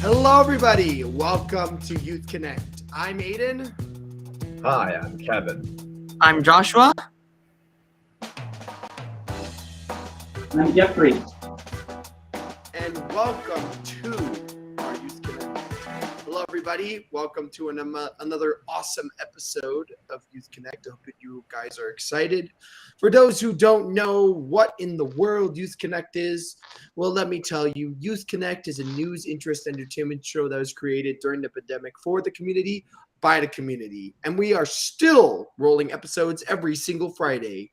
Hello, everybody. Welcome to Youth Connect. I'm Aiden. Hi, I'm Kevin. I'm Joshua. I'm Jeffrey. And welcome to our Youth Connect. Hello, everybody. Welcome to another awesome episode of Youth Connect. I hope that you guys are excited. For those who don't know what in the world Youth Connect is, well, let me tell you, Youth Connect is a news, interest, entertainment show that was created during the pandemic for the community, by the community. And we are still rolling episodes every single Friday.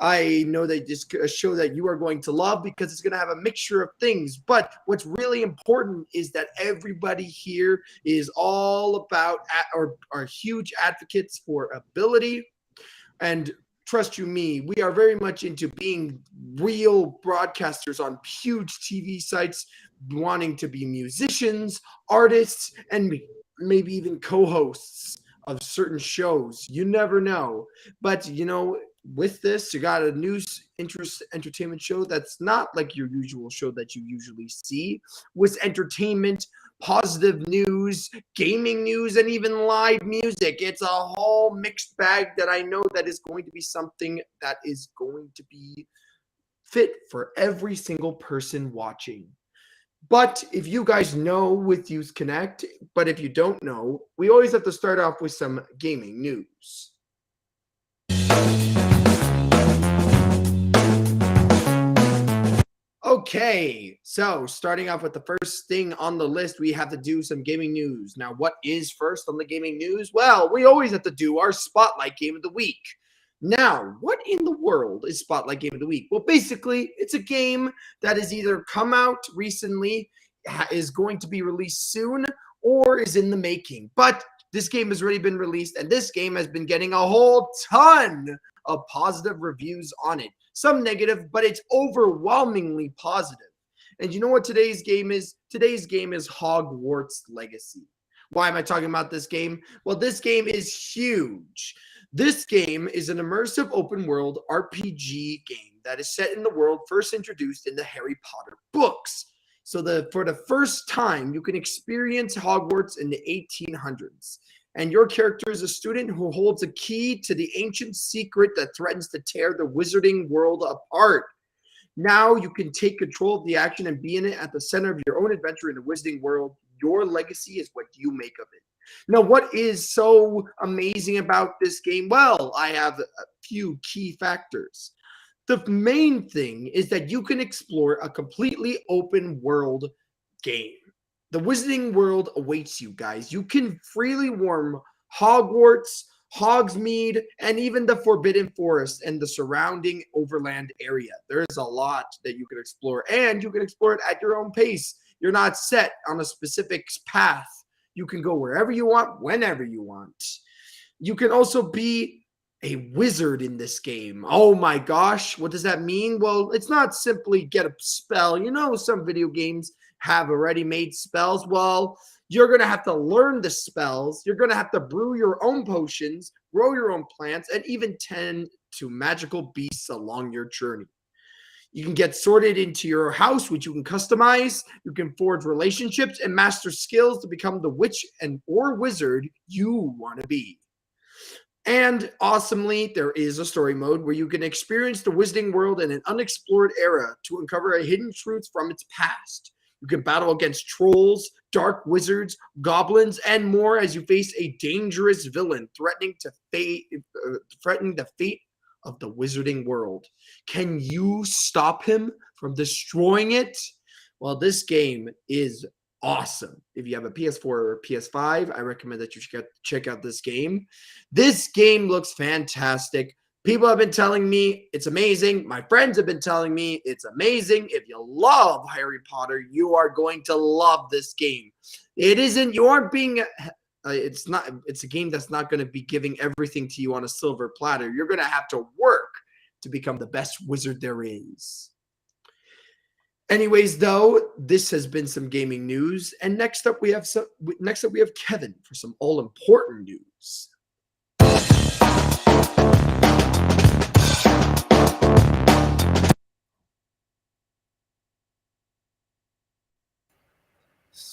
I know that this is a show that you are going to love because it's going to have a mixture of things. But what's really important is that everybody here is all about or are huge advocates for ability. And trust you me, we are very much into being real broadcasters on huge TV sites, wanting to be musicians, artists, and maybe even co-hosts of certain shows. You never know. But, with this, you got a news, interest, entertainment show that's not like your usual show that you usually see. With entertainment, positive news, gaming news, and even live music. It's a whole mixed bag that I know that is going to be something that is going to be fit for every single person watching. But if you guys know with Youth Connect, but if you don't know, we always have to start off with some gaming news. Okay, so starting off with the first thing on the list, we have to do some gaming news. Now, what is first on the gaming news? Well, we always have to do our Spotlight Game of the Week. Now, what in the world is Spotlight Game of the Week? Well, basically, it's a game that has either come out recently, is going to be released soon, or is in the making. But this game has already been released, and this game has been getting a whole ton of positive reviews on it. Some negative, but it's overwhelmingly positive. And you know what today's game is? Today's game is Hogwarts Legacy. Why am I talking about this game? Well, this game is huge. This game is an immersive open world RPG game that is set in the world first introduced in the Harry Potter books. So for the first time, you can experience Hogwarts in the 1800s. And your character is a student who holds a key to the ancient secret that threatens to tear the wizarding world apart. Now you can take control of the action and be in it at the center of your own adventure in the wizarding world. Your legacy is what you make of it. Now, what is so amazing about this game? Well, I have a few key factors. The main thing is that you can explore a completely open world game. The Wizarding World awaits you guys. You can freely roam Hogwarts, Hogsmeade, and even the Forbidden Forest and the surrounding overland area. There is a lot that you can explore, and you can explore it at your own pace. You're not set on a specific path. You can go wherever you want, whenever you want. You can also be a wizard in this game. Oh my gosh, what does that mean? Well, it's not simply get a spell. Some video games have already made spells. Well, you're going to have to learn the spells. You're going to have to brew your own potions, grow your own plants, and even tend to magical beasts along your journey. You can get sorted into your house, which you can customize. You can forge relationships and master skills to become the witch or wizard you want to be. And awesomely, there is a story mode where you can experience the wizarding world in an unexplored era to uncover hidden truths from its past. You can battle against trolls, dark wizards, goblins, and more as you face a dangerous villain threatening the fate of the wizarding world. Can you stop him from destroying it? Well, this game is awesome. If you have a PS4 or PS5, I recommend that you check out this game. This game looks fantastic. People have been telling me it's amazing. My friends have been telling me it's amazing. If you love Harry Potter, you are going to love this game. It's a game that's not going to be giving everything to you on a silver platter. You're going to have to work to become the best wizard there is. Anyways, though, this has been some gaming news, and next up we have Kevin for some all-important news.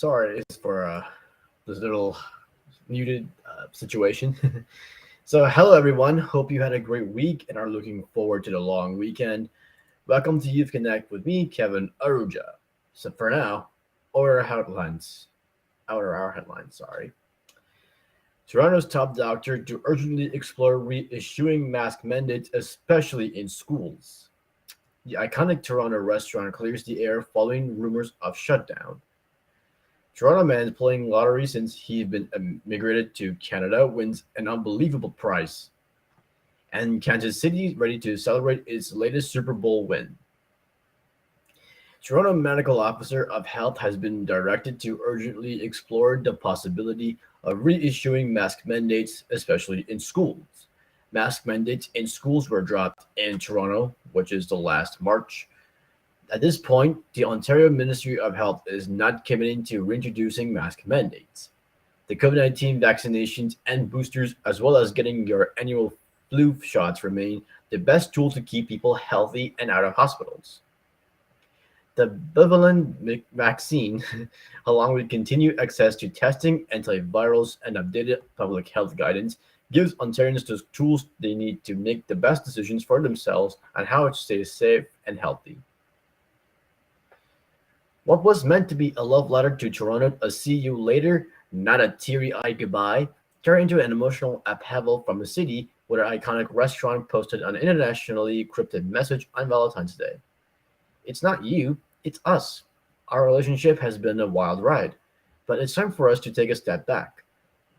sorry for this little muted situation. So, hello everyone. Hope you had a great week and are looking forward to the long weekend. Welcome to Youth Connect with me, Kevin Aruja. So, for now, our headlines. Sorry. Toronto's top doctor to urgently explore reissuing mask mandates, especially in schools. The iconic Toronto restaurant clears the air following rumors of shutdown. Toronto man playing lottery since he'd been immigrated to Canada wins an unbelievable prize. And Kansas City ready to celebrate its latest Super Bowl win. Toronto Medical Officer of Health has been directed to urgently explore the possibility of reissuing mask mandates, especially in schools. Mask mandates in schools were dropped in Toronto, which is the last March. At this point, the Ontario Ministry of Health is not committing to reintroducing mask mandates. The COVID-19 vaccinations and boosters, as well as getting your annual flu shots, remain the best tool to keep people healthy and out of hospitals. The bivalent vaccine, along with continued access to testing, antivirals, and updated public health guidance, gives Ontarians the tools they need to make the best decisions for themselves on how to stay safe and healthy. What was meant to be a love letter to Toronto, a see you later, not a teary-eyed goodbye, turned into an emotional upheaval from a city where an iconic restaurant posted an internationally encrypted message on Valentine's Day. It's not you, it's us. Our relationship has been a wild ride, but it's time for us to take a step back.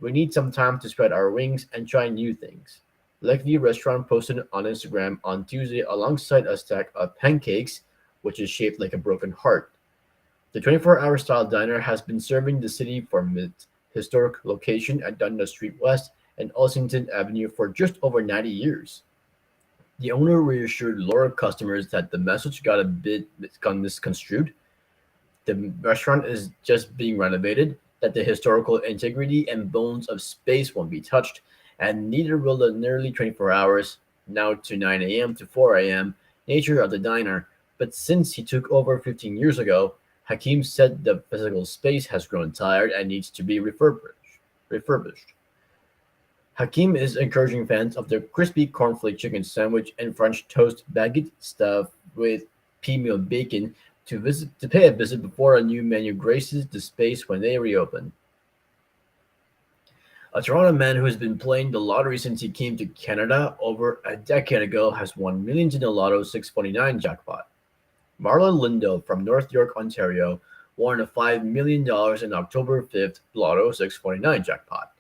We need some time to spread our wings and try new things. Lakeview Restaurant posted on Instagram on Tuesday alongside a stack of pancakes, which is shaped like a broken heart. The 24-hour style diner has been serving the city from its historic location at Dundas Street West and Ossington Avenue for just over 90 years. The owner reassured loyal customers that the message got misconstrued. The restaurant is just being renovated, that the historical integrity and bones of space won't be touched, and neither will the nearly 24 hours, now to 9 a.m. to 4 a.m., nature of the diner. But since he took over 15 years ago, Hakeem said the physical space has grown tired and needs to be refurbished. Hakeem is encouraging fans of their crispy cornflake chicken sandwich and French toast baguette stuffed with pea meal bacon to pay a visit before a new menu graces the space when they reopen. A Toronto man who has been playing the lottery since he came to Canada over a decade ago has won millions in the Lotto 649 jackpot. Marlon Lindo from North York, Ontario, won a $5 million in October 5th Lotto 649 jackpot.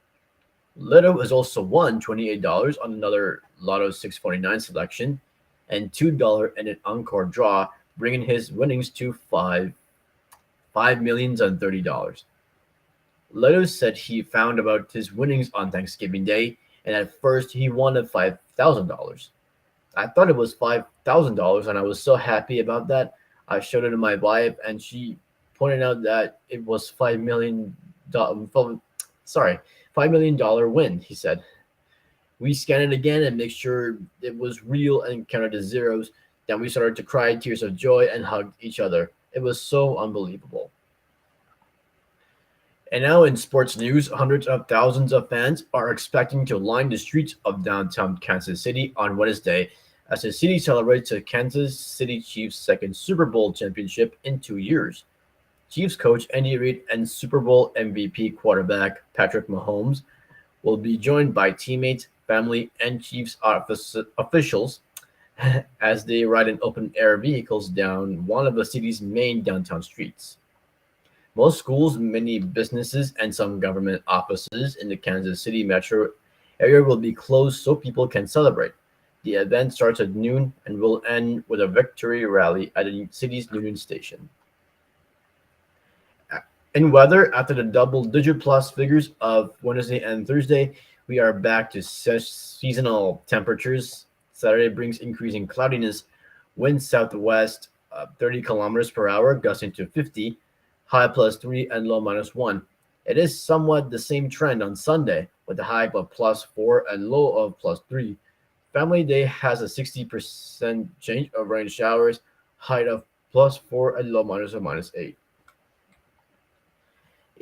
Lindo has also won $28 on another Lotto 649 selection and $2 in an encore draw, bringing his winnings to $5,030. Lindo said he found about his winnings on Thanksgiving Day, and at first he wanted $5,000. I thought it was $5,000, and I was so happy about that. I showed it to my wife, and she pointed out that it was $5 million. $5 million win, he said. We scanned it again and make sure it was real and counted the zeros. Then we started to cry tears of joy and hugged each other. It was so unbelievable. And now in sports news, hundreds of thousands of fans are expecting to line the streets of downtown Kansas City on Wednesday as the city celebrates the Kansas City Chiefs' second Super Bowl championship in 2 years. Chiefs coach Andy Reid and Super Bowl MVP quarterback Patrick Mahomes will be joined by teammates, family, and Chiefs officials as they ride in open-air vehicles down one of the city's main downtown streets. Most schools, many businesses, and some government offices in the Kansas City metro area will be closed so people can celebrate. The event starts at noon and will end with a victory rally at the city's Union Station. In weather, after the double-digit plus figures of Wednesday and Thursday, we are back to seasonal temperatures. Saturday brings increasing cloudiness, winds southwest 30 kilometers per hour, gusting to 50, high +3 and low -1. It is somewhat the same trend on Sunday, with a high of +4 and low of +3. Family Day has a 60% chance of rain showers, height of +4 and low -8.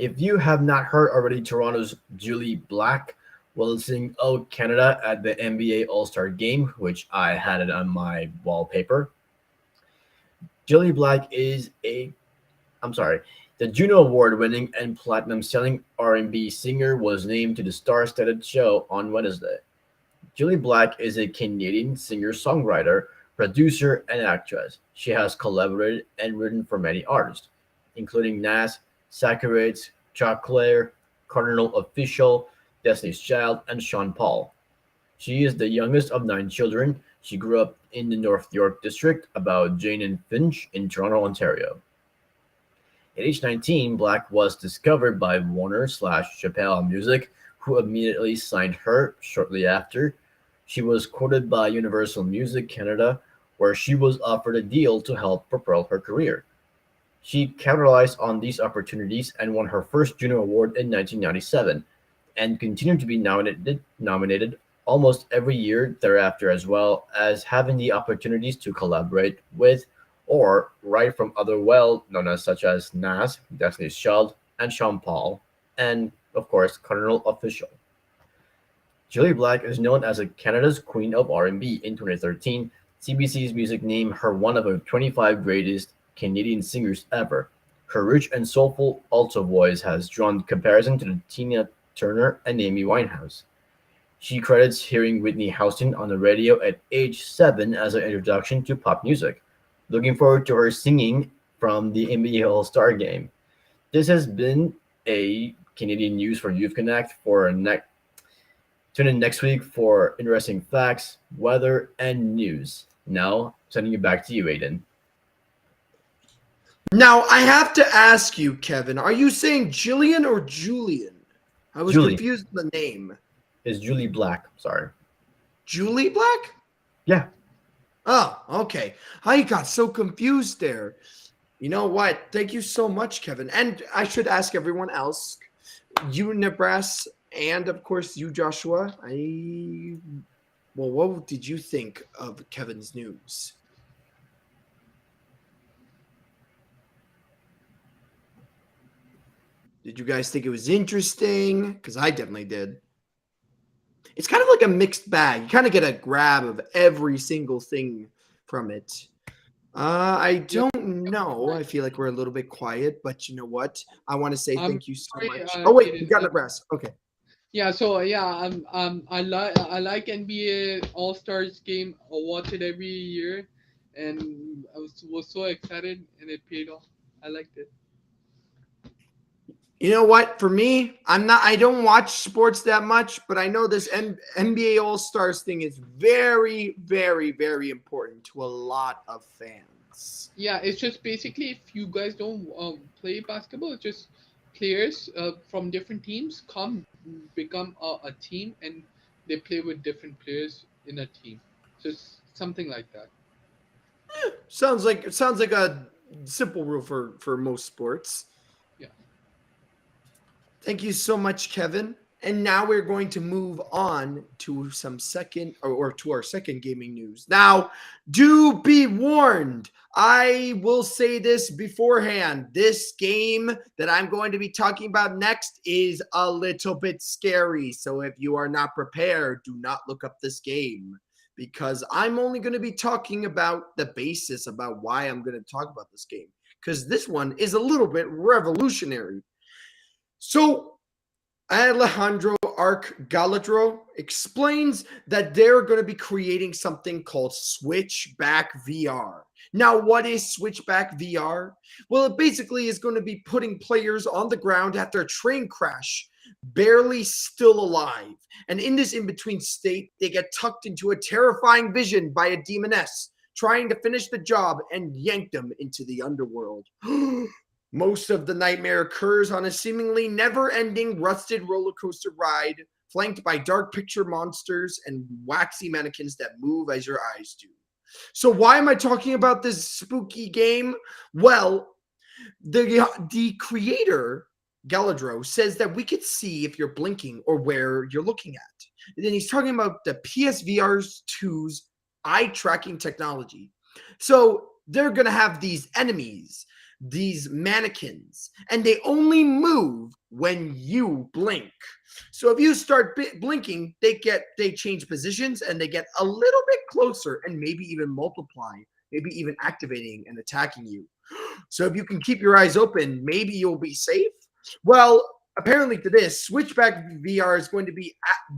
If you have not heard already, Toronto's Julie Black will sing "Oh Canada" at the NBA All-Star Game, which I had it on my wallpaper. Julie Black is a I'm sorry. The Juno Award-winning and platinum-selling R&B singer was named to the star-studded show on Wednesday. Julie Black is a Canadian singer-songwriter, producer, and actress. She has collaborated and written for many artists, including Nas, Sacrates, Chuck Clare, Cardinal Official, Destiny's Child, and Sean Paul. She is the youngest of 9 children. She grew up in the North York district, about Jane and Finch in Toronto, Ontario. At age 19, Black was discovered by Warner/Chappelle Music, who immediately signed her shortly after. She was quoted by Universal Music Canada, where she was offered a deal to help propel her career. She capitalized on these opportunities and won her first Juno Award in 1997, and continued to be nominated almost every year thereafter, as well as having the opportunities to collaborate with or write from other well-known as such as Nas, Destiny's Child, and Sean Paul, and of course Cardinal Official. Julie Black is known as Canada's Queen of R&B. In 2013, CBC's Music named her one of the 25 greatest Canadian singers ever. Her rich and soulful alto voice has drawn comparison to Tina Turner and Amy Winehouse. She credits hearing Whitney Houston on the radio at age 7 as an introduction to pop music. Looking forward to her singing from the NBA All-Star Game. This has been a Canadian News for Youth Connect. Tune in next week for interesting facts, weather, and news. Now, sending it back to you, Aiden. Now, I have to ask you, Kevin, are you saying Jillian or Julian? I was Julie. confused with the name. It's Julie Black. Sorry. Julie Black? Yeah. Oh, okay. I got so confused there. You know what? Thank you so much, Kevin. And I should ask everyone else, you, Nibras, and of course you, Joshua. What did you think of Kevin's news? Did you guys think it was interesting? Because I definitely did. It's kind of like a mixed bag. You kind of get a grab of every single thing from it. I don't know. I feel like we're a little bit quiet, but you know what? I want to say thank you so much. Oh wait, you got Nibras. Okay. Yeah. So yeah, I like NBA All Stars game. I watch it every year, and I was so excited, and it paid off. I liked it. You know what? For me, I don't watch sports that much, but I know this NBA All-Stars thing is very, very, very important to a lot of fans. Yeah, it's just basically if you guys don't play basketball, it's just players from different teams become a team, and they play with different players in a team. Just something like that. Sounds like a simple rule for most sports. Thank you so much, Kevin. And now we're going to move on to some to our second gaming news. Now, do be warned. I will say this beforehand. This game that I'm going to be talking about next is a little bit scary. So if you are not prepared, do not look up this game, because I'm only going to be talking about the basis about why I'm going to talk about this game, because this one is a little bit revolutionary. So Alejandro Galadro explains that they're going to be creating something called Switchback VR. Now, what is Switchback VR? Well, it basically is going to be putting players on the ground after a train crash, barely still alive. And in this in-between state, they get tucked into a terrifying vision by a demoness trying to finish the job and yank them into the underworld. Most of the nightmare occurs on a seemingly never-ending rusted roller coaster ride, flanked by dark picture monsters and waxy mannequins that move as your eyes do. So why am I talking about this spooky game? Well, the creator, Galadro, says that we could see if you're blinking or where you're looking at. And then he's talking about the PSVR 2's eye tracking technology. So they're going to have these enemies these mannequins, and they only move when you blink. So if you start blinking, they change positions and they get a little bit closer and maybe even multiply, maybe even activating and attacking you. So if you can keep your eyes open, maybe you'll be safe. Well, apparently to this, Switchback VR is going to be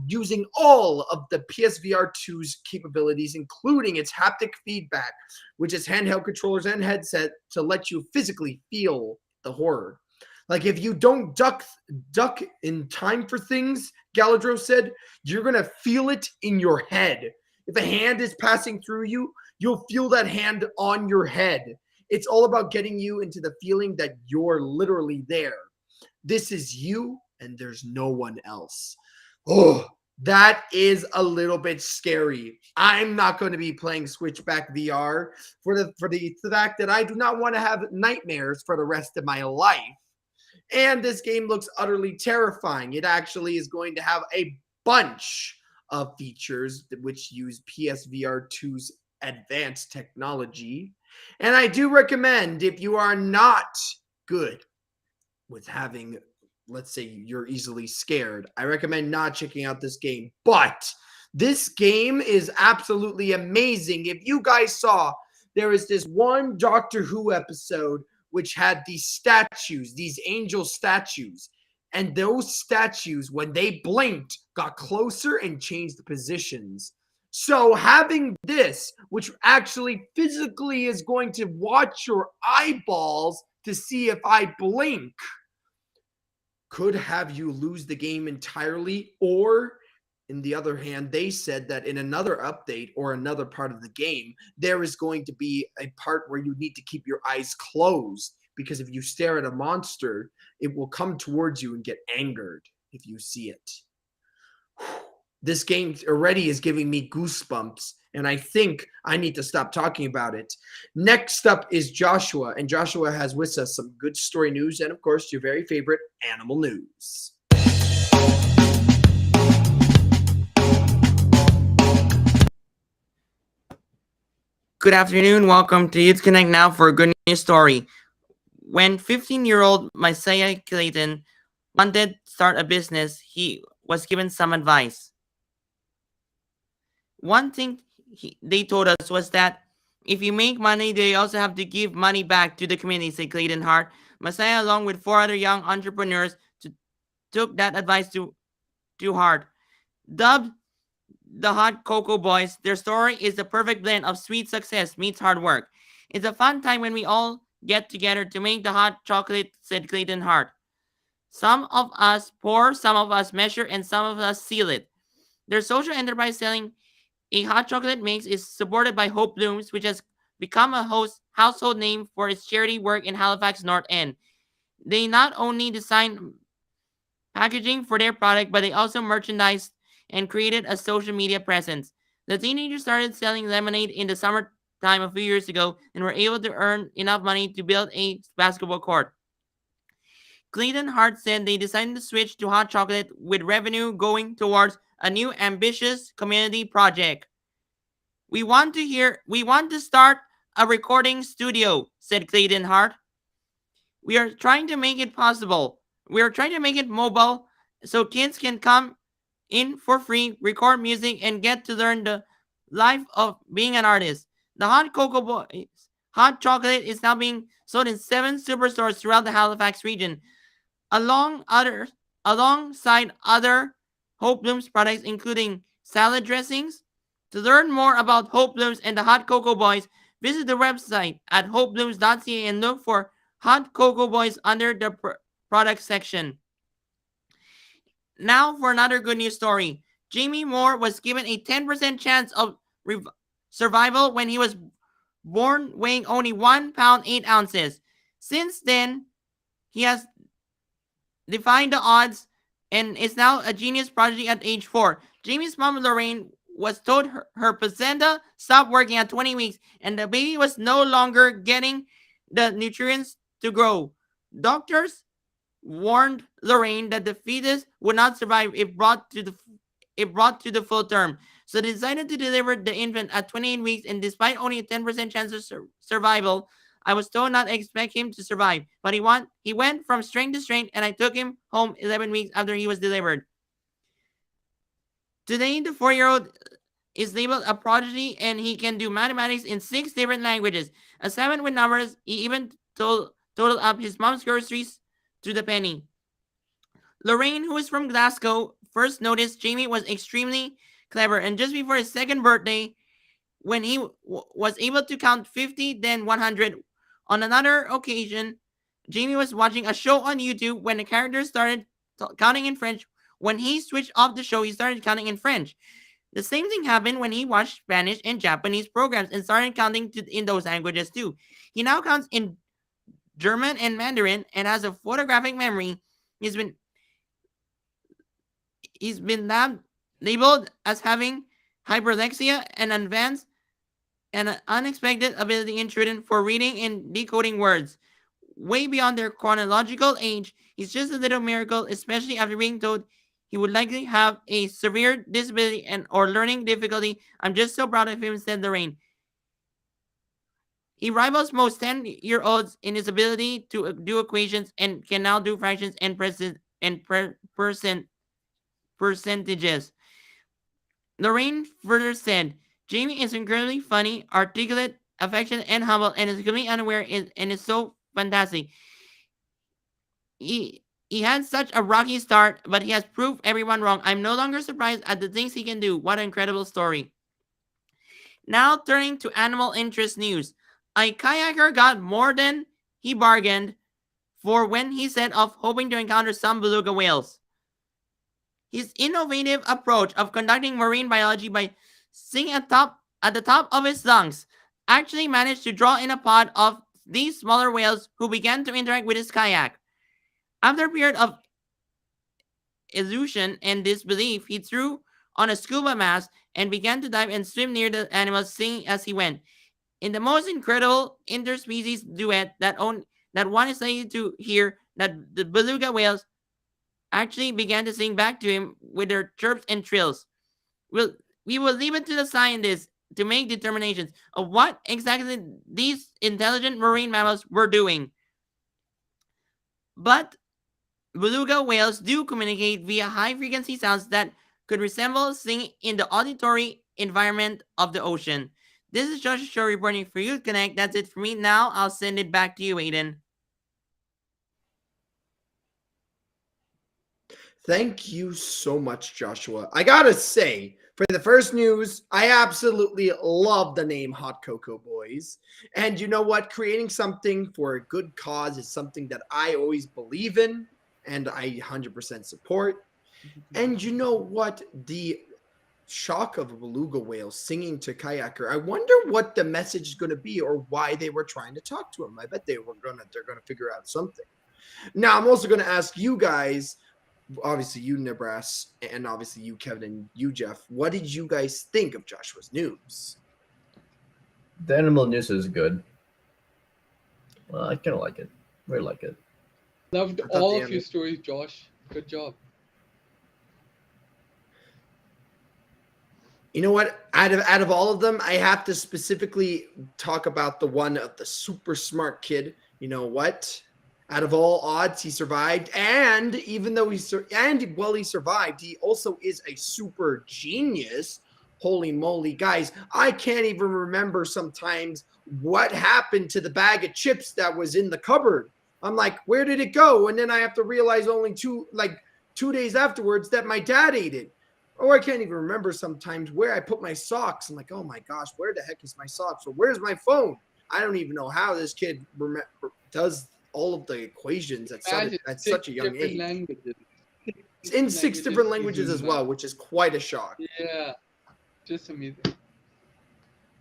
using all of the PSVR 2's capabilities, including its haptic feedback, which is handheld controllers and headset to let you physically feel the horror. Like if you don't duck in time for things, Galadro said, you're going to feel it in your head. If a hand is passing through you, you'll feel that hand on your head. It's all about getting you into the feeling that you're literally there. This is you and there's no one else. Oh, that is a little bit scary. I'm not going to be playing Switchback VR for the fact that I do not want to have nightmares for the rest of my life. And this game looks utterly terrifying. It actually is going to have a bunch of features which use PSVR 2's advanced technology. And I do recommend, if you are not good with having, let's say you're easily scared, I recommend not checking out this game. But this game is absolutely amazing. If you guys saw, there is this one Doctor Who episode which had these statues, these angel statues. And those statues, when they blinked, got closer and changed the positions. So having this, which actually physically is going to watch your eyeballs to see if I blink, could have you lose the game entirely. Or, in the other hand, they said that in another update or another part of the game, there is going to be a part where you need to keep your eyes closed, because if you stare at a monster, it will come towards you and get angered if you see it. This game already is giving me goosebumps, and I think I need to stop talking about it. Next up is Joshua, and Joshua has with us some good story news and, of course, your very favorite animal news. Good afternoon. Welcome to Youth Connect now for a good news story. When 15-year-old Messiah Clayton wanted to start a business, he was given some advice. One thing they told us was that if you make money, they also have to give money back to the community, said Clayton Hart. Messiah, along with 4 other young entrepreneurs, took that advice to heart. Dubbed the Hot Cocoa Boys, their story is the perfect blend of sweet success meets hard work. It's a fun time when we all get together to make the hot chocolate, said Clayton Hart. Some of us pour, some of us measure, and some of us seal it. Their social enterprise selling a hot chocolate mix is supported by Hope Blooms, which has become a household name for its charity work in Halifax North End. They not only design packaging for their product, but they also merchandised and created a social media presence. The teenagers started selling lemonade in the summertime a few years ago and were able to earn enough money to build a basketball court. Clayton Hart said they decided to switch to hot chocolate with revenue going towards a new ambitious community project. We want to start a recording studio, said Clayton Hart. We are trying to make it possible. We are trying to make it mobile so kids can come in for free, record music, and get to learn the life of being an artist. The Hot Cocoa Boys hot chocolate is now being sold in 7 superstores throughout the Halifax region, alongside other Hope Blooms products, including salad dressings. To learn more about Hope Blooms and the Hot Cocoa Boys, visit the website at hopeblooms.ca and look for Hot Cocoa Boys under the product section. Now for another good news story. Jamie Moore was given a 10% chance of survival when he was born, weighing only 1 pound 8 ounces. Since then, he has defied the odds and is now a genius prodigy at age 4. Jamie's mom, Lorraine, was told her placenta stopped working at 20 weeks and the baby was no longer getting the nutrients to grow. Doctors warned Lorraine that the fetus would not survive if brought to the full term. So they decided to deliver the infant at 28 weeks, and despite only a 10% chance of survival, I was told not to expect him to survive, but he went from strength to strength, and I took him home 11 weeks after he was delivered. Today, the 4-year-old is labeled a prodigy, and he can do mathematics in 6 different languages. A 7 with numbers, he even totaled up his mom's groceries to the penny. Lorraine, who is from Glasgow, first noticed Jamie was extremely clever, and just before his 2nd birthday, when he was able to count 50, then 100. On another occasion, Jamie was watching a show on YouTube when the characters started counting in French. When he switched off the show, he started counting in French. The same thing happened when he watched Spanish and Japanese programs and started counting in those languages too. He now counts in German and Mandarin and has a photographic memory. He's been labeled as having hyperlexia and advanced and an unexpected ability in children for reading and decoding words. Way beyond their chronological age, he's just a little miracle, especially after being told he would likely have a severe disability or learning difficulty. I'm just so proud of him, said Lorraine. He rivals most 10-year-olds in his ability to do equations and can now do fractions and percentages. Lorraine further said, Jamie is incredibly funny, articulate, affectionate, and humble, and is completely unaware and is so fantastic. He had such a rocky start, but he has proved everyone wrong. I'm no longer surprised at the things he can do. What an incredible story. Now turning to animal interest news. A kayaker got more than he bargained for when he set off hoping to encounter some beluga whales. His innovative approach of conducting marine biology by singing at the top of his lungs actually managed to draw in a pod of these smaller whales who began to interact with his kayak. After a period of illusion and disbelief, he threw on a scuba mask and began to dive and swim near the animals, singing as he went. In the most incredible interspecies duet that one is likely to hear, that the beluga whales actually began to sing back to him with their chirps and trills. We will leave it to the scientists to make determinations of what exactly these intelligent marine mammals were doing. But beluga whales do communicate via high-frequency sounds that could resemble singing in the auditory environment of the ocean. This is Joshua Show reporting for Youth Connect. That's it for me. Now I'll send it back to you, Aiden. Thank you so much, Joshua. I gotta say, for the first news, I absolutely love the name Hot Cocoa Boys. And you know what? Creating something for a good cause is something that I always believe in and I 100% support. And you know what? The shock of a beluga whale singing to kayaker. I wonder what the message is going to be or why they were trying to talk to him. I bet they're going to figure out something. Now, I'm also going to ask you guys, obviously you, Nibras, and obviously you, Kevin, and you, Jeff, what did you guys think of Joshua's news? The animal news is good. I kind of like it. Really like it. Loved all of your stories, Josh. Good job. You know what? Out of all of them, I have to specifically talk about the one of the super smart kid. You know what? Out of all odds, he survived, and even though he survived, he also is a super genius. Holy moly, guys! I can't even remember sometimes what happened to the bag of chips that was in the cupboard. I'm like, where did it go? And then I have to realize only 2 days afterwards that my dad ate it. Or I can't even remember sometimes where I put my socks. I'm like, oh my gosh, where the heck is my socks? Or where's my phone? I don't even know how this kid does all of the equations at such a young age. Languages. In 6 different languages as well, which is quite a shock. Yeah, just amazing.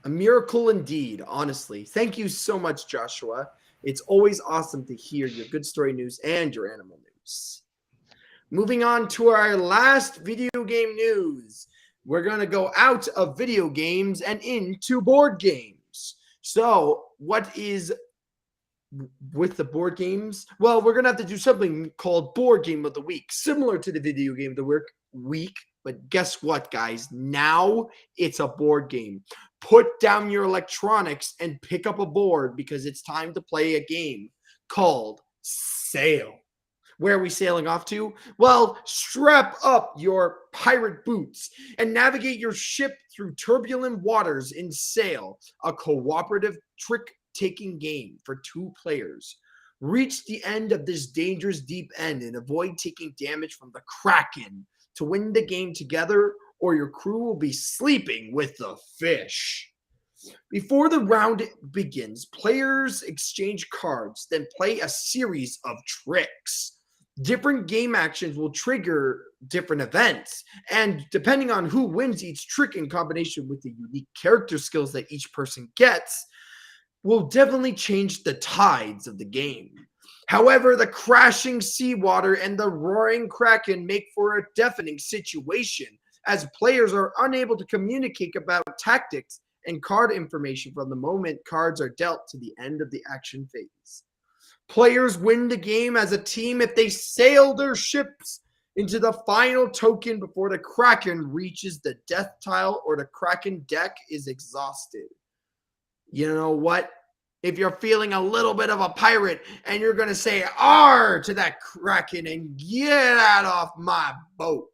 A miracle indeed, honestly. Thank you so much, Joshua. It's always awesome to hear your good story news and your animal news. Moving on to our last video game news. We're going to go out of video games and into board games. So what is with the board games? Well, we're going to have to do something called Board Game of the Week, similar to the Video Game of the Week, But guess what, guys? Now it's a board game. Put down your electronics and pick up a board because it's time to play a game called Sail. Where are we sailing off to? Well, strap up your pirate boots and navigate your ship through turbulent waters in Sail, a cooperative trick-taking game for 2 players. Reach the end of this dangerous deep end and avoid taking damage from the Kraken to win the game together, or your crew will be sleeping with the fish. Before the round begins, players exchange cards, then play a series of tricks. Different game actions will trigger different events, and depending on who wins each trick in combination with the unique character skills that each person gets, will definitely change the tides of the game. However, the crashing seawater and the roaring kraken make for a deafening situation, as players are unable to communicate about tactics and card information from the moment cards are dealt to the end of the action phase. Players win the game as a team if they sail their ships into the final token before the Kraken reaches the death tile or the Kraken deck is exhausted. You know what? If you're feeling a little bit of a pirate and you're going to say "Arr" to that Kraken and get out off my boat,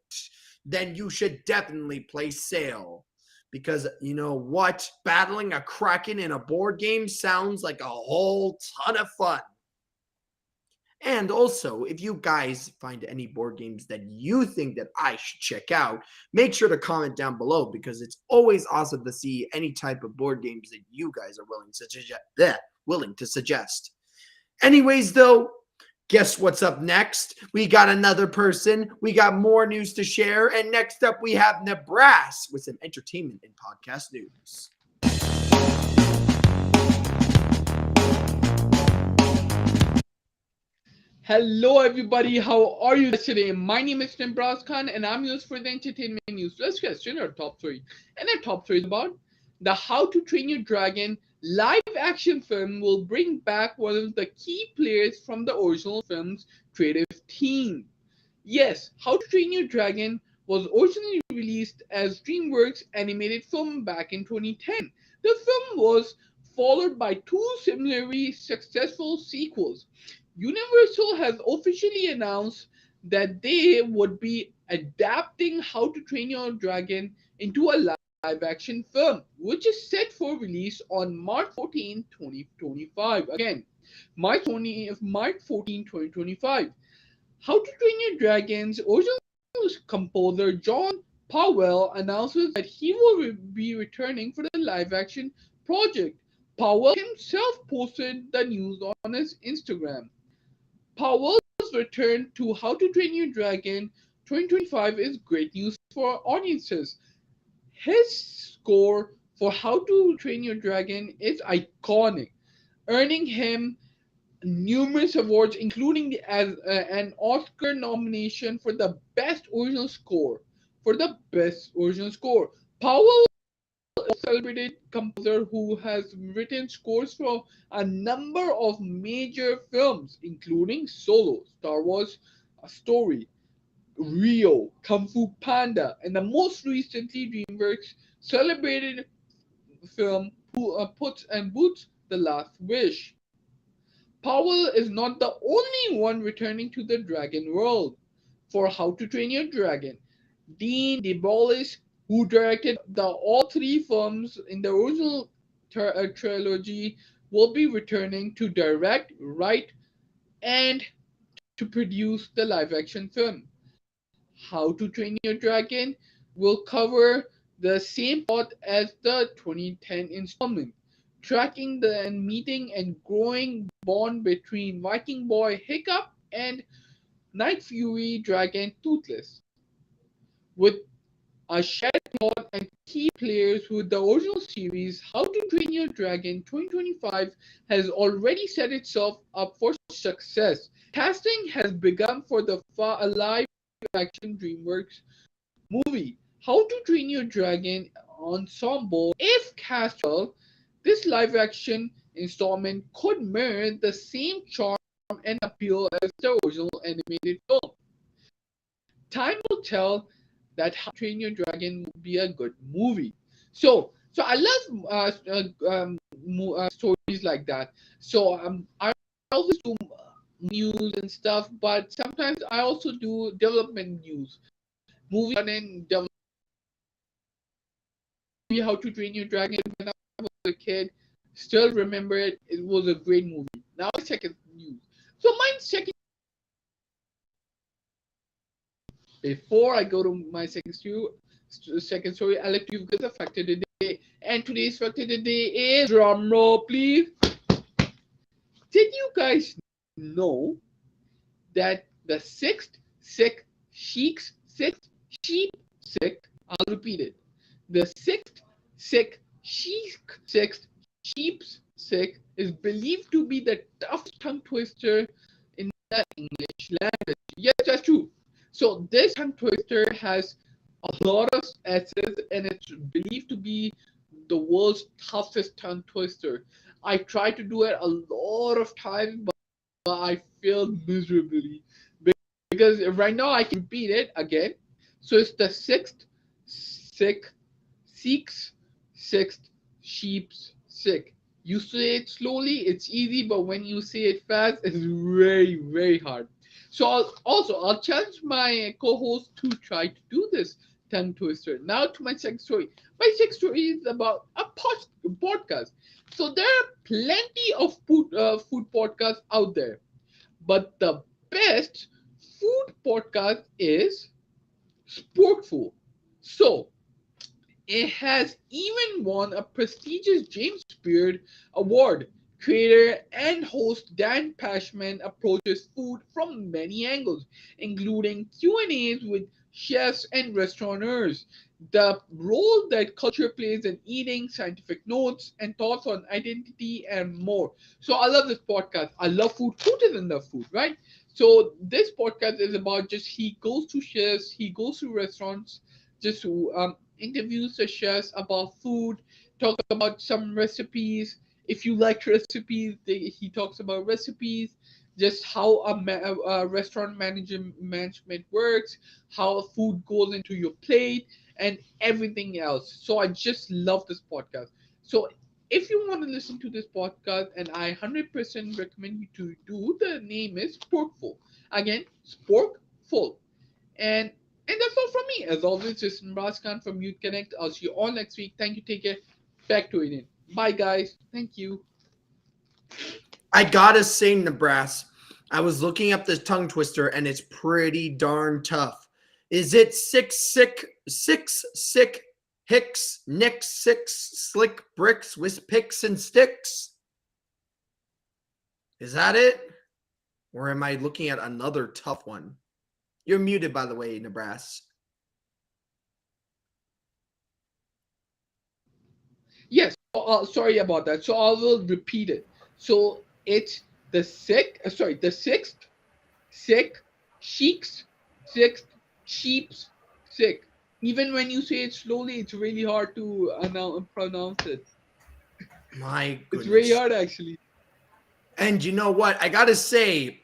then you should definitely play Sail. Because you know what? Battling a Kraken in a board game sounds like a whole ton of fun. And also, if you guys find any board games that you think that I should check out, make sure to comment down below because it's always awesome to see any type of board games that you guys are willing to suggest. Anyways, though, guess what's up next? We got another person. We got more news to share. And next up, we have Nibras with some entertainment and podcast news. Hello everybody, how are you today? My name is Nibras Khan and I'm yours for the entertainment news. Let's get straight to our top 3. And our top 3 is about the How to Train Your Dragon live action film will bring back one of the key players from the original film's creative team. Yes, How to Train Your Dragon was originally released as DreamWorks animated film back in 2010. The film was followed by 2 similarly successful sequels. Universal has officially announced that they would be adapting How to Train Your Dragon into a live-action film, which is set for release on March 14, 2025. Again, March 14, 2025. How to Train Your Dragon's original composer John Powell announces that he will be returning for the live-action project. Powell himself posted the news on his Instagram. Powell's return to How to Train Your Dragon 2025 is great news for audiences. His score for How to Train Your Dragon is iconic, earning him numerous awards, including an Oscar nomination for the best original score. Powell is a celebrated composer who has written scores for a number of major films, including Solo, Star Wars: A Story, Rio, Kung Fu Panda, and the most recently DreamWorks celebrated film Puss in Boots: The Last Wish. Powell is not the only one returning to the Dragon world for How to Train Your Dragon. Dean DeBolis, who directed all 3 films in the original trilogy, will be returning to direct, write, and to produce the live-action film. How to Train Your Dragon will cover the same plot as the 2010 installment, tracking the meeting and growing bond between Viking boy Hiccup and Night Fury dragon Toothless. With a shared plot and key players with the original series, How to Train Your Dragon 2025 has already set itself up for success. Casting has begun for the live-action DreamWorks movie, How to Train Your Dragon ensemble. If cast well, this live-action installment could mirror the same charm and appeal as the original animated film. Time will tell. that How to Train Your Dragon would be a good movie. So I love stories like that. So I always do news and stuff, but sometimes I also do development news, movies and develop. How to Train Your Dragon when I was a kid. Still remember it. It was a great movie. Now second news. So mine's second. Before I go to my second story, I'd like to give you guys a fact of the day. And today's fact of the day is, drum roll please. Did you guys know that the sixth Sikh sheep sect, I'll repeat it. The sixth Sikh sheep's sect is believed to be the toughest tongue twister in the English language. Yes, that's true. So this tongue twister has a lot of S's and it's believed to be the world's toughest tongue twister. I tried to do it a lot of times, but I failed miserably. Because right now I can repeat it again. So it's the sixth sheep's sick. You say it slowly, it's easy, but when you say it fast, it's very, very hard. So I'll challenge my co-host to try to do this tongue twister. Now to my second story. My second story is about a podcast. So there are plenty of food podcasts out there, but the best food podcast is Sportful. So it has even won a prestigious James Beard Award. Creator and host Dan Pashman approaches food from many angles, including Q&As with chefs and restaurateurs, the role that culture plays in eating, scientific notes, and thoughts on identity, and more. So I love this podcast. I love food. Who doesn't love food, right? So this podcast is about just he goes to chefs, he goes to restaurants, just to interviews the chefs about food, talk about some recipes. If you like recipes, he talks about recipes, just how a restaurant management works, how food goes into your plate, and everything else. So I just love this podcast. So if you want to listen to this podcast, and I 100% recommend you to do, the name is Sporkful. Again, Sporkful. And that's all from me. As always, this is Nibras Khan from Youth Connect. I'll see you all next week. Thank you. Take care. Back to Aiden. Bye, guys. Thank you. I gotta say, Nebraska, I was looking up this tongue twister and it's pretty darn tough. Is it six, hicks, nicks, six, slick bricks with picks and sticks? Is that it? Or am I looking at another tough one? You're muted, by the way, Nebraska. Yes. Sorry about that. So I will repeat it. So it's the sixth sheep's sick. Even when you say it slowly, it's really hard to pronounce it. My goodness. It's really hard, actually. And you know what? I gotta say,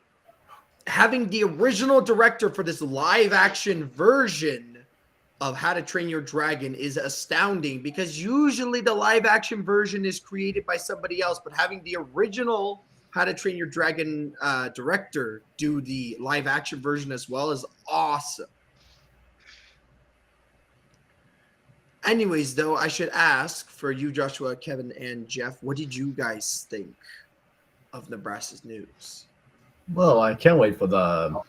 having the original director for this live action version of How to Train Your Dragon is astounding, because usually the live action version is created by somebody else, but having the original How to Train Your Dragon director do the live action version as well is awesome. Anyways, though, I should ask for you, Joshua, Kevin, and Jeff, what did you guys think of Nebraska's news? Well, I can't wait for the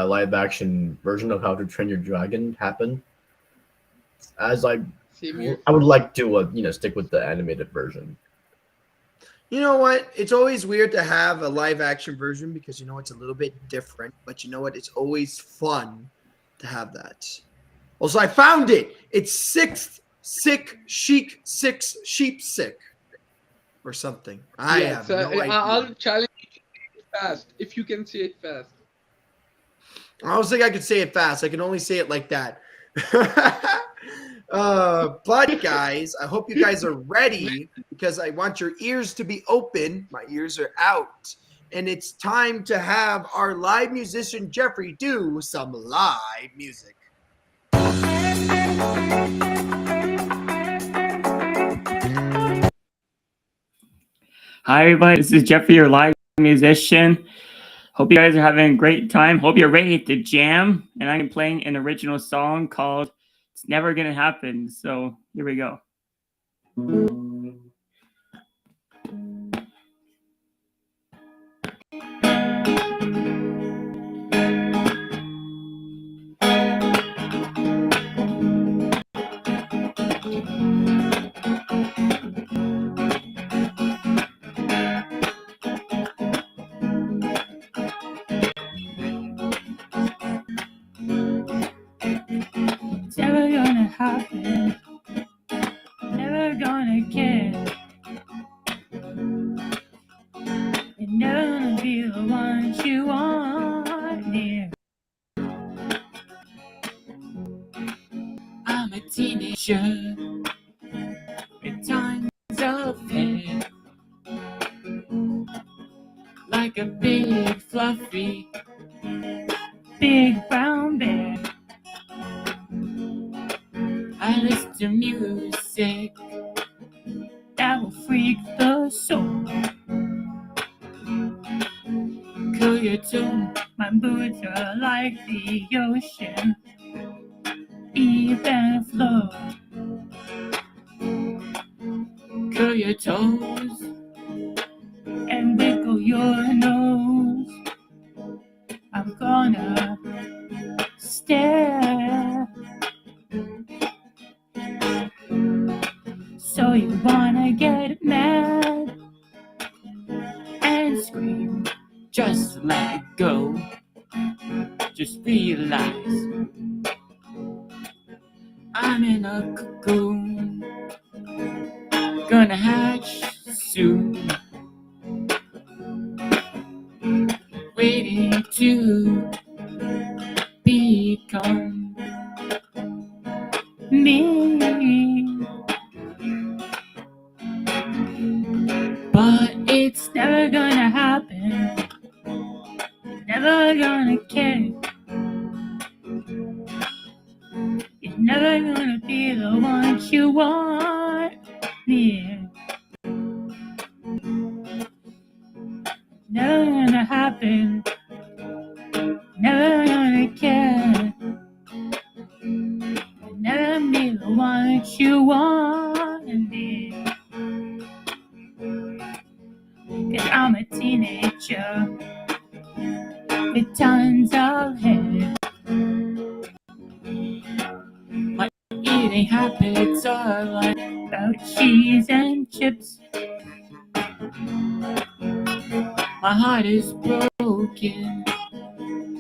live action version of How to Train Your Dragon happen. As I would like to stick with the animated version. You know what? It's always weird to have a live action version because it's a little bit different, but you know what? It's always fun to have that. Also, I found it. It's sixth sick sheep sick or something. I have no idea. I'll challenge you to say it fast if you can say it fast. I don't think I could say it fast. I can only say it like that. But guys, I hope you guys are ready, because I want your ears to be open. My ears are out. And it's time to have our live musician, Jeffrey, do some live music. Hi, everybody. This is Jeffrey, your live musician. Hope you guys are having a great time. Hope you're ready to jam. And I'm playing an original song called It's Never Gonna Happen. So here we go. It's never gonna happen. Never gonna get. You're never gonna be the one you want near. I'm a teenager with tons of hair, like a big fluffy big brown bear. I listen to music that will freak the soul. Cool your tune, my boots are like the ocean, even flow. Curl your toes and wiggle your nose. I'm gonna stare. So you wanna get mad and scream? Just let it go. Just realize I'm in a cocoon, gonna hatch soon, waiting to become me. But it's never gonna happen, never gonna care. You're never gonna be the one you want near. Never gonna happen, never gonna care. You'll never be the one you want near. 'Cause I'm a teenager with tons of hair. My eating habits are like about cheese and chips. My heart is broken,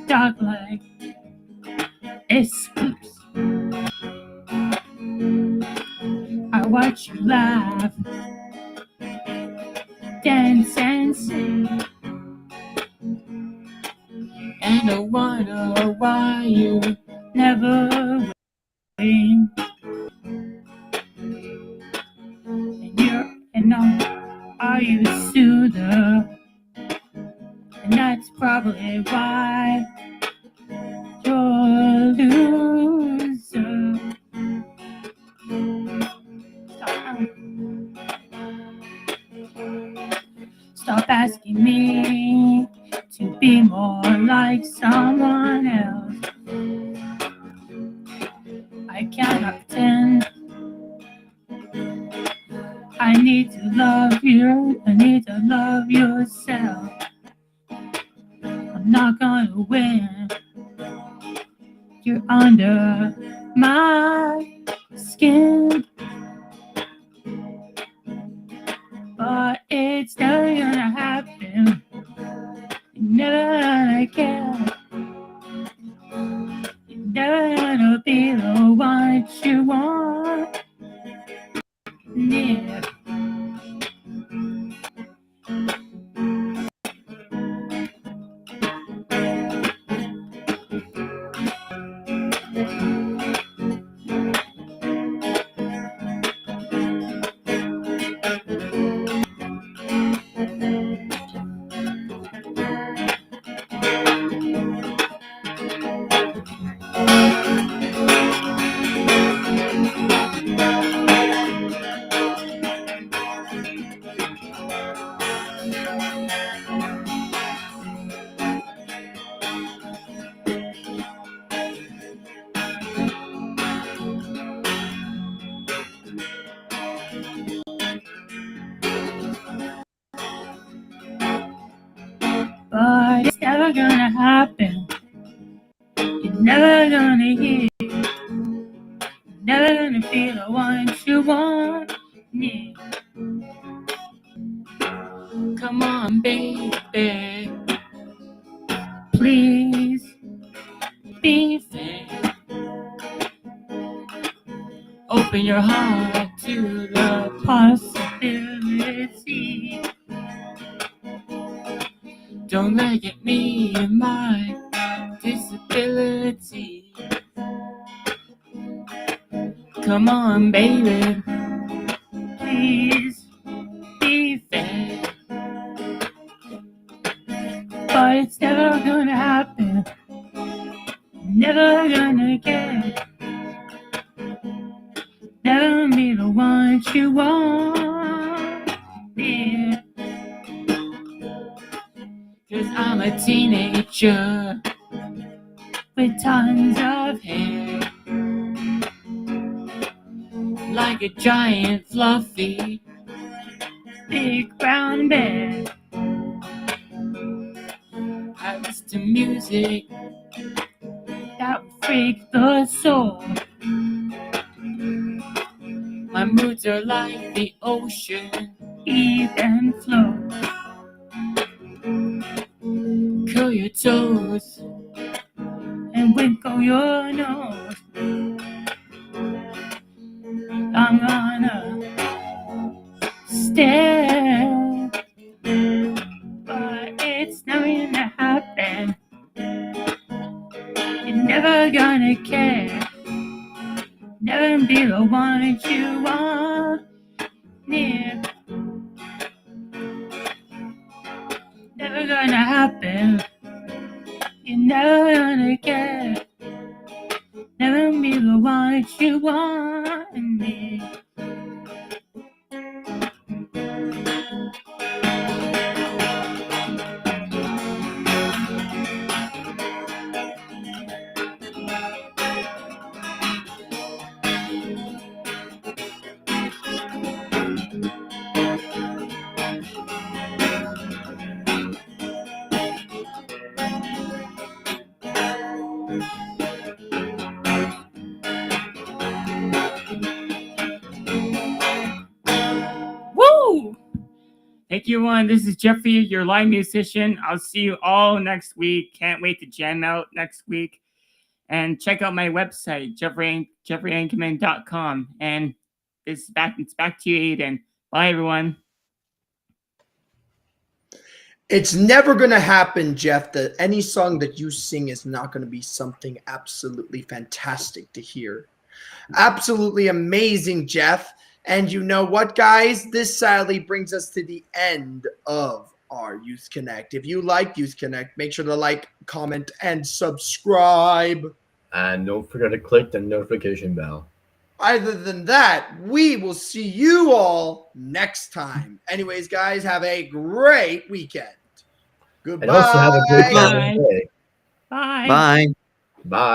dark like escapes. I watch you laugh, dance and sing, and I wonder why you never win. And are you soother? And that's probably why you're a loser. Stop asking me to be more like someone else. I cannot pretend. I need to love you. I need to love yourself. I'm not gonna win. You're under my skin, but it's never gonna happen. You're never gonna care. You're never gonna be the one you want. Yeah. gonna happen. You're never gonna hear. Never gonna feel the ones you want. Yeah. Come on, baby. Please be fair. Open your heart to the possibility. Don't look at me and my disability. Come on, baby. Please be fair. But it's never gonna happen. Never gonna get. Never be the one you want. Yeah. 'Cause I'm a teenager with tons of hair. Like a giant fluffy big brown bear. I listen to music that will freak the soul. My moods are like the ocean, ebb and flow. Curl your toes and winkle your nose. I'm gonna stare, but it's never gonna happen. You're never gonna care. Never be the one you want. Yeah. Never gonna happen. You're never gonna care. Never be the one you want. Yeah. Woo! Thank you, everyone. This is Jeffrey, your live musician. I'll see you all next week. Can't wait to jam out next week. And check out my website, jeffreyinkeman.com. And it's back to you, Aiden. Bye, everyone. It's never going to happen, Jeff, that any song that you sing is not going to be something absolutely fantastic to hear. Absolutely amazing, Jeff. And you know what, guys? This sadly brings us to the end of our Youth Connect. If you like Youth Connect, make sure to like, comment, and subscribe. And don't forget to click the notification bell. Other than that, we will see you all next time. Anyways, guys, have a great weekend. Goodbye. And also have a great Bye. day. Bye. Bye. Bye.